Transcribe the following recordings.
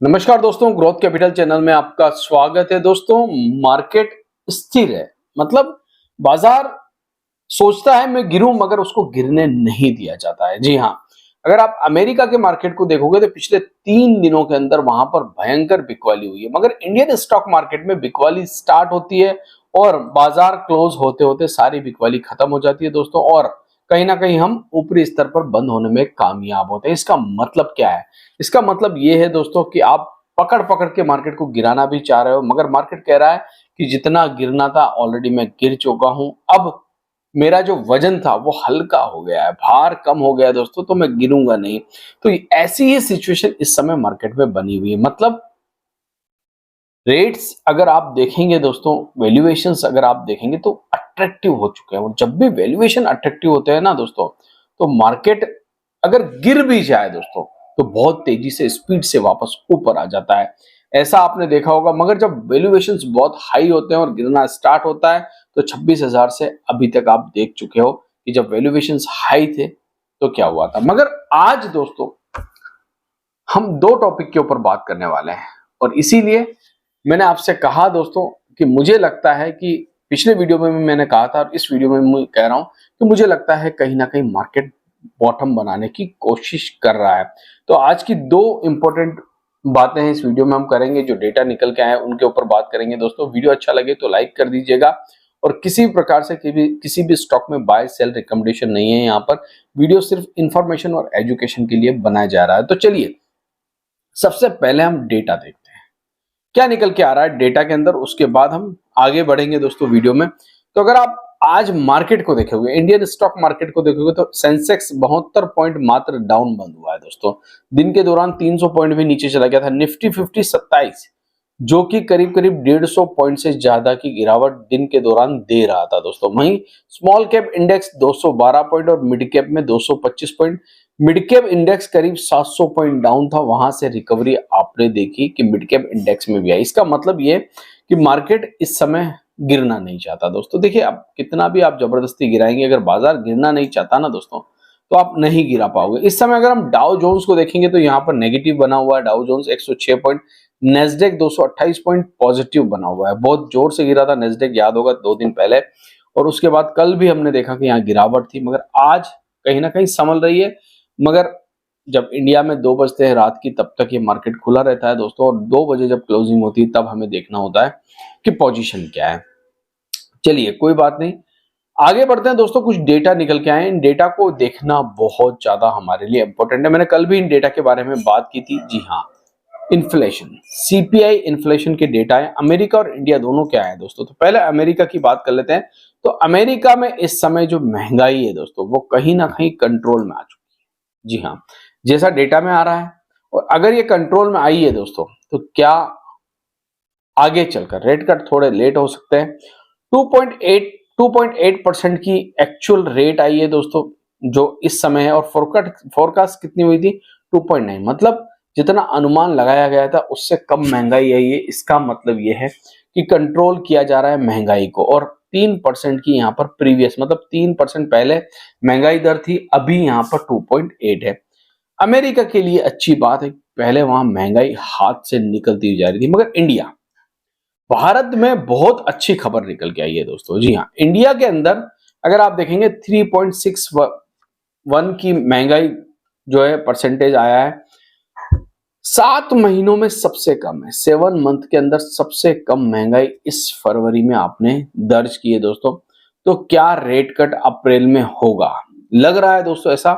नमस्कार दोस्तों, growth capital channel में आपका स्वागत है। दोस्तों, मार्केट स्थिर है, मतलब बाजार सोचता है मैं गिरूं, मगर उसको गिरने नहीं दिया जाता है। जी हाँ, अगर आप अमेरिका के मार्केट को देखोगे तो पिछले 3 दिनों के अंदर वहां पर भयंकर बिकवाली हुई है, मगर इंडियन स्टॉक मार्केट में बिकवाली स्टार्ट होती है और बाजार क्लोज होते होते सारी बिकवाली खत्म हो जाती है दोस्तों। और कहीं ना कहीं हम ऊपरी स्तर पर बंद होने में कामयाब होते हैं। इसका मतलब क्या है? इसका मतलब ये है दोस्तों कि आप पकड़ पकड़ के मार्केट को गिराना भी चाह रहे हो, मगर मार्केट कह रहा है कि जितना गिरना था ऑलरेडी मैं गिर चुका हूं, अब मेरा जो वजन था वो हल्का हो गया है, भार कम हो गया है दोस्तों, तो मैं गिरूंगा नहीं। तो ऐसी ही सिचुएशन इस समय मार्केट में बनी हुई है। मतलब रेट्स अगर आप देखेंगे दोस्तों, वैल्यूएशंस अगर आप देखेंगे तो अट्रैक्टिव हो चुके हैं। और जब भी वैल्यूएशन अट्रैक्टिव होते हैं ना दोस्तों, तो मार्केट अगर गिर भी जाए दोस्तों तो बहुत तेजी से स्पीड से वापस ऊपर आ जाता है। ऐसा आपने देखा होगा। मगर जब वैल्यूएशंस बहुत हाई होते हैं और गिरना स्टार्ट होता है तो 26,000 से अभी तक आप देख चुके हो कि जब वैल्यूएशंस हाई थे तो क्या हुआ था। मगर आज दोस्तों हम दो टॉपिक के ऊपर बात करने वाले हैं, और इसीलिए मैंने आपसे कहा दोस्तों कि मुझे लगता है कि पिछले वीडियो में भी मैंने कहा था और इस वीडियो में मैं कह रहा हूं कि मुझे लगता है कहीं ना कहीं मार्केट बॉटम बनाने की कोशिश कर रहा है। तो आज की दो इंपॉर्टेंट बातें हैं इस वीडियो में हम करेंगे, जो डेटा निकल के आए उनके ऊपर बात करेंगे दोस्तों। वीडियो अच्छा लगे तो लाइक कर दीजिएगा, और किसी भी प्रकार से किसी भी स्टॉक में बाय सेल रिकमेंडेशन नहीं है। यहाँ पर वीडियो सिर्फ इंफॉर्मेशन और एजुकेशन के लिए बनाया जा रहा है। तो चलिए सबसे पहले हम डेटा देखते हैं क्या निकल के आ रहा है डेटा के अंदर, उसके बाद हम आगे बढ़ेंगे दोस्तों वीडियो में। तो अगर आप आज मार्केट को देखोगे, इंडियन स्टॉक मार्केट को देखोगे, तो सेंसेक्स 72 पॉइंट मात्र डाउन बंद हुआ है दोस्तों। दिन के दौरान 300 पॉइंट भी नीचे चला गया था। निफ्टी 50 27, जो कि करीब करीब 150 पॉइंट से ज्यादा की गिरावट दिन के दौरान दे रहा था दोस्तों। वहीं स्मॉल कैप इंडेक्स 212 पॉइंट और मिड कैप में 225 पॉइंट। मिड कैप इंडेक्स करीब 700 पॉइंट डाउन था, वहां से रिकवरी आपने देखी कि मिड कैप इंडेक्स में भी आई। इसका मतलब ये कि मार्केट इस समय गिरना नहीं चाहता दोस्तों। देखिए, अब कितना भी आप जबरदस्ती गिराएंगे, अगर बाजार गिरना नहीं चाहता ना दोस्तों तो आप नहीं गिरा पाओगे। इस समय अगर हम डाउ जोन्स को देखेंगे तो यहाँ पर नेगेटिव बना हुआ है Dow Jones 106 point, Nasdaq 228 point positive बना हुआ है। बहुत जोर से गिरा था नेस्डेक, याद होगा 2 दिन पहले, और उसके बाद कल भी हमने देखा कि यहाँ गिरावट थी, मगर आज कहीं ना कहीं संभल रही है। मगर जब इंडिया में 2 बजते हैं रात की, तब तक ये मार्केट खुला रहता है दोस्तों, और 2 बजे जब क्लोजिंग होती है तब हमें देखना होता है कि पोजीशन क्या है। चलिए कोई बात नहीं, आगे बढ़ते हैं दोस्तों। कुछ डेटा निकल के आए, इन डेटा को देखना बहुत ज्यादा हमारे लिए इंपॉर्टेंट है। मैंने कल भी इन डेटा के बारे में बात की थी। जी हाँ, इन्फ्लेशन, सीपीआई इन्फ्लेशन के डेटा है। अमेरिका और इंडिया दोनों क्या है दोस्तों। तो पहले अमेरिका की बात कर लेते हैं। तो अमेरिका में इस समय जो महंगाई है दोस्तों, वो कहीं ना कहीं कंट्रोल में आ चुकी है। जी हाँ, जैसा डेटा में आ रहा है, और अगर ये कंट्रोल में आई है दोस्तों, तो क्या आगे चलकर रेट कट थोड़े लेट हो सकते हैं। 2.8% की एक्चुअल रेट आई है दोस्तों, जो इस समय है, और फोरकास्ट कितनी हुई थी? 2.9। मतलब जितना अनुमान लगाया गया था उससे कम महंगाई आई है। इसका मतलब यह है कि कंट्रोल किया जा रहा है महंगाई को। और 3% की यहाँ पर प्रीवियस, मतलब 3% पहले महंगाई दर थी, अभी यहाँ पर 2.8 है। अमेरिका के लिए अच्छी बात है, पहले वहां महंगाई हाथ से निकलती हुई जा रही थी। मगर इंडिया, भारत में बहुत अच्छी खबर निकल के आई है दोस्तों। जी हाँ, इंडिया के अंदर अगर आप देखेंगे 3.61 की महंगाई जो है परसेंटेज आया है। 7 महीनों में सबसे कम है, 7 मंथ के अंदर सबसे कम महंगाई इस फरवरी में आपने दर्ज की है दोस्तों। तो क्या रेट कट अप्रैल में होगा? लग रहा है दोस्तों ऐसा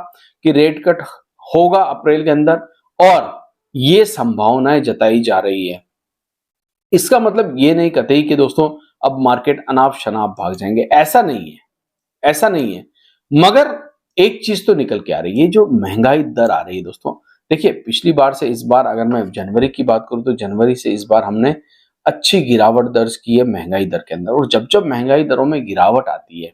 कि रेट कट होगा अप्रैल के अंदर, और ये संभावनाएं जताई जा रही है। इसका मतलब ये नहीं कतई कि दोस्तों अब मार्केट अनाप शनाप भाग जाएंगे, ऐसा नहीं है, ऐसा नहीं है। मगर एक चीज तो निकल के आ रही है, जो महंगाई दर आ रही है दोस्तों। देखिए, पिछली बार से इस बार अगर मैं जनवरी की बात करूं तो जनवरी से इस बार हमने अच्छी गिरावट दर्ज की है महंगाई दर के अंदर। और जब जब महंगाई दरों में गिरावट आती है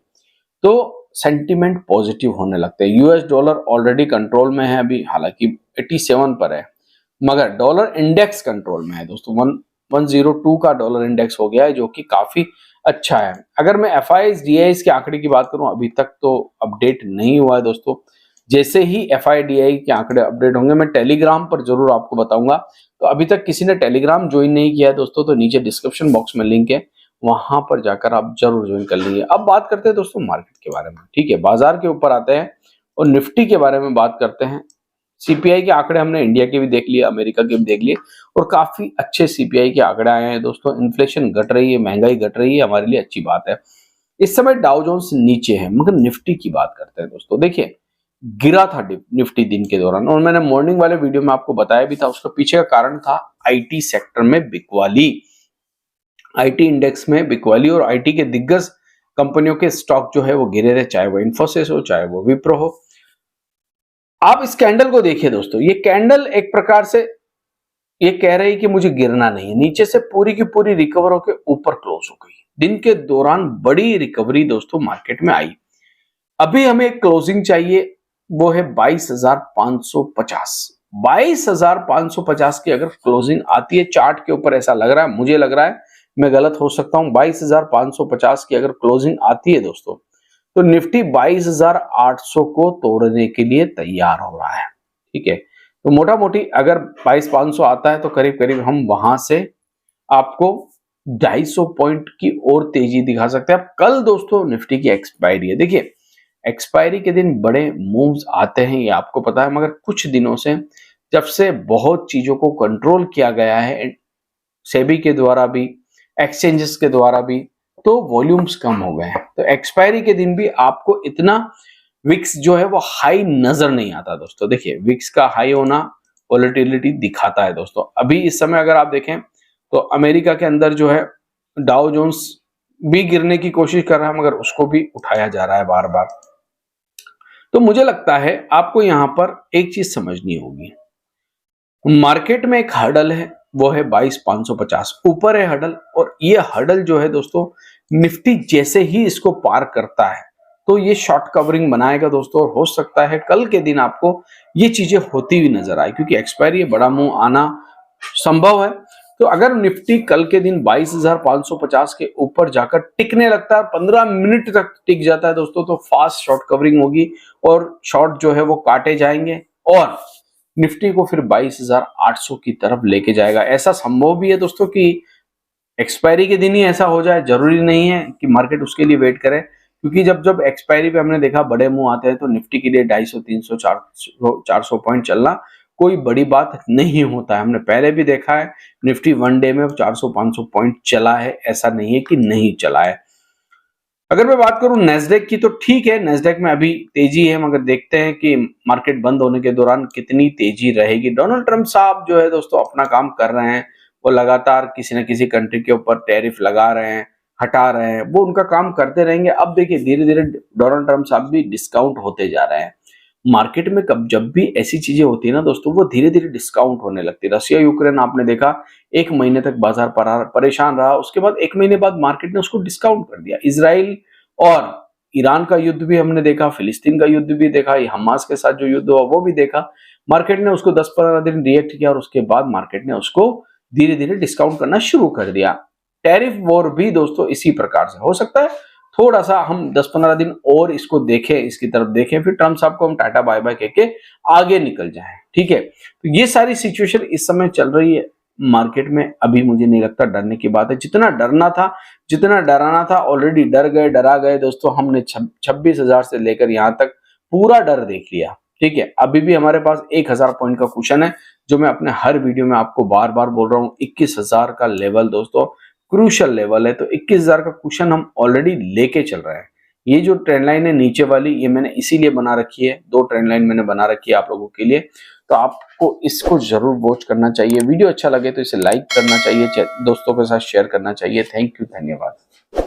तो सेंटीमेंट पॉजिटिव होने लगते हैं। यूएस डॉलर ऑलरेडी कंट्रोल में है अभी, हालांकि 87 पर है, मगर डॉलर इंडेक्स कंट्रोल में है दोस्तों। 102 का डॉलर इंडेक्स हो गया है, जो कि काफी अच्छा है। अगर मैं एफ आई डीआईएस के आंकड़े की बात करूं, अभी तक तो अपडेट नहीं हुआ है दोस्तों, जैसे ही FIDI के आंकड़े अपडेट होंगे मैं टेलीग्राम पर जरूर आपको बताऊंगा। तो अभी तक किसी ने टेलीग्राम ज्वाइन नहीं किया है दोस्तों, तो नीचे डिस्क्रिप्शन बॉक्स में लिंक है, वहां पर जाकर आप जरूर ज्वाइन कर लीजिए। अब बात करते हैं दोस्तों मार्केट के बारे में, ठीक है, बाजार के ऊपर आते हैं और निफ्टी के बारे में बात करते हैं। CPI के आंकड़े हमने इंडिया के भी देख लिए, अमेरिका के भी देख लिए, और काफी अच्छे CPI के आंकड़े आए हैं दोस्तों। इन्फ्लेशन घट रही है, महंगाई घट रही है, हमारे लिए अच्छी बात है। इस समय डाउ जोन्स नीचे है, मगर निफ्टी की बात करते हैं दोस्तों। देखिए, गिरा था निफ्टी दिन के दौरान, और मैंने मॉर्निंग वाले वीडियो में आपको बताया भी था, उसका पीछे का कारण था IT सेक्टर में बिकवाली। IT इंडेक्स में बिकवाली और IT के दिग्गज कंपनियों के स्टॉक जो है वो गिरे थे, चाहे वो इन्फोसिस हो, चाहे वो विप्रो हो। आप इस कैंडल को देखिए दोस्तों, ये कैंडल एक प्रकार से ये कह रही है कि मुझे गिरना नहीं है, नीचे से पूरी की पूरी रिकवर होकर ऊपर क्लोज हो गई। दिन के दौरान बड़ी रिकवरी दोस्तों मार्केट में आई। अभी हमें एक क्लोजिंग चाहिए, वो है 22,550। 22,550 की अगर क्लोजिंग आती है, चार्ट के ऊपर ऐसा लग रहा है, मुझे लग रहा है, मैं गलत हो सकता हूं, 22,550 की अगर क्लोजिंग आती है दोस्तों, तो निफ्टी 22,800 को तोड़ने के लिए तैयार हो रहा है, ठीक है। तो मोटा मोटी अगर 22,500 आता है तो करीब करीब हम वहां से आपको 250 पॉइंट की और तेजी दिखा सकते हैं। अब कल दोस्तों निफ्टी की एक्सपायरी है, देखिए एक्सपायरी के दिन बड़े मूव्स आते हैं, ये आपको पता है, मगर कुछ दिनों से जब से बहुत चीजों को कंट्रोल किया गया है सेबी के द्वारा भी, एक्सचेंजेस के द्वारा भी, तो वॉल्यूम्स कम हो गए हैं। तो एक्सपायरी के दिन भी आपको इतना विक्स जो है वो हाई नजर नहीं आता दोस्तों। देखिए विक्स का हाई होना वोलेटिलिटी दिखाता है दोस्तों। अभी इस समय अगर आप देखें तो अमेरिका के अंदर जो है डाउ जोन्स भी गिरने की कोशिश कर रहा है, मगर उसको भी उठाया जा रहा है बार बार। तो मुझे लगता है आपको यहां पर एक चीज समझनी होगी, मार्केट में एक हर्डल है, वो है 22,550 ऊपर है हर्डल, और ये हर्डल जो है दोस्तों निफ्टी जैसे ही इसको पार करता है तो ये शॉर्ट कवरिंग बनाएगा दोस्तों, और हो सकता है कल के दिन आपको ये चीजें होती हुई नजर आए, क्योंकि एक्सपायरी बड़ा मुंह आना संभव है। तो अगर निफ्टी कल के दिन 22,550 के ऊपर जाकर टिकने लगता है, 15 मिनट तक टिक जाता है दोस्तों, तो फास्ट शॉर्ट कवरिंग होगी और शॉर्ट जो है वो काटे जाएंगे, और निफ्टी को फिर 22,800 की तरफ लेके जाएगा। ऐसा संभव भी है दोस्तों कि एक्सपायरी के दिन ही ऐसा हो जाए, जरूरी नहीं है कि मार्केट उसके लिए वेट करे, क्योंकि जब जब एक्सपायरी पे हमने देखा बड़े मुंह आते हैं, तो निफ्टी के लिए 250, 300, 400 पॉइंट चलना कोई बड़ी बात नहीं होता है। हमने पहले भी देखा है निफ्टी वन डे में 400, 500 पॉइंट चला है, ऐसा नहीं है कि नहीं चला है। अगर मैं बात करूं नेस्डेक की, तो ठीक है, नेस्डेक में अभी तेजी है, मगर देखते हैं कि मार्केट बंद होने के दौरान कितनी तेजी रहेगी। डोनाल्ड ट्रंप साहब जो है दोस्तों अपना काम कर रहे हैं, वो लगातार किसी न किसी कंट्री के ऊपर टैरिफ लगा रहे हैं, हटा रहे हैं, वो उनका काम करते रहेंगे। अब देखिए धीरे धीरे डोनाल्ड ट्रंप साहब भी डिस्काउंट होते जा रहे हैं मार्केट में। कब जब भी ऐसी चीजें होती है ना दोस्तों, वो धीरे धीरे डिस्काउंट होने लगती है। रशिया यूक्रेन आपने देखा, एक महीने तक बाजार परेशान रहा, उसके बाद एक महीने बाद मार्केट ने उसको डिस्काउंट कर दिया। इजराइल और ईरान का युद्ध भी हमने देखा, फिलिस्तीन का युद्ध भी देखा, हमास के साथ जो युद्ध हुआ वो भी देखा। मार्केट ने उसको 10-15 दिन रिएक्ट किया, और उसके बाद मार्केट ने उसको धीरे धीरे डिस्काउंट करना शुरू कर दिया। टैरिफ वॉर भी दोस्तों इसी प्रकार से हो सकता है, थोड़ा सा हम 10-15 दिन और इसको देखें, इसकी तरफ देखें, फिर ट्रम्प साहब को हम टाटा बाय बाय कह के आगे निकल जाएं, ठीक है। तो ये सारी सिचुएशन इस समय चल रही है मार्केट में। अभी मुझे नहीं लगता डरने की बात है, जितना डरना था, जितना डराना था, ऑलरेडी डरा गए दोस्तों। हमने 26,000 से लेकर यहां तक पूरा डर देख लिया, ठीक है। अभी भी हमारे पास 1,000 पॉइंट का कुशन है, जो मैं अपने हर वीडियो में आपको बार बार बोल रहा हूं। 21,000 का लेवल दोस्तों क्रूशियल लेवल है, तो 21,000 का कुशन हम ऑलरेडी लेके चल रहे हैं। ये जो ट्रेंड लाइन है नीचे वाली, ये मैंने इसीलिए बना रखी है, 2 ट्रेंड लाइन मैंने बना रखी है आप लोगों के लिए, तो आपको इसको जरूर वॉच करना चाहिए। वीडियो अच्छा लगे तो इसे लाइक करना चाहिए, दोस्तों के साथ शेयर करना चाहिए। थैंक यू, धन्यवाद।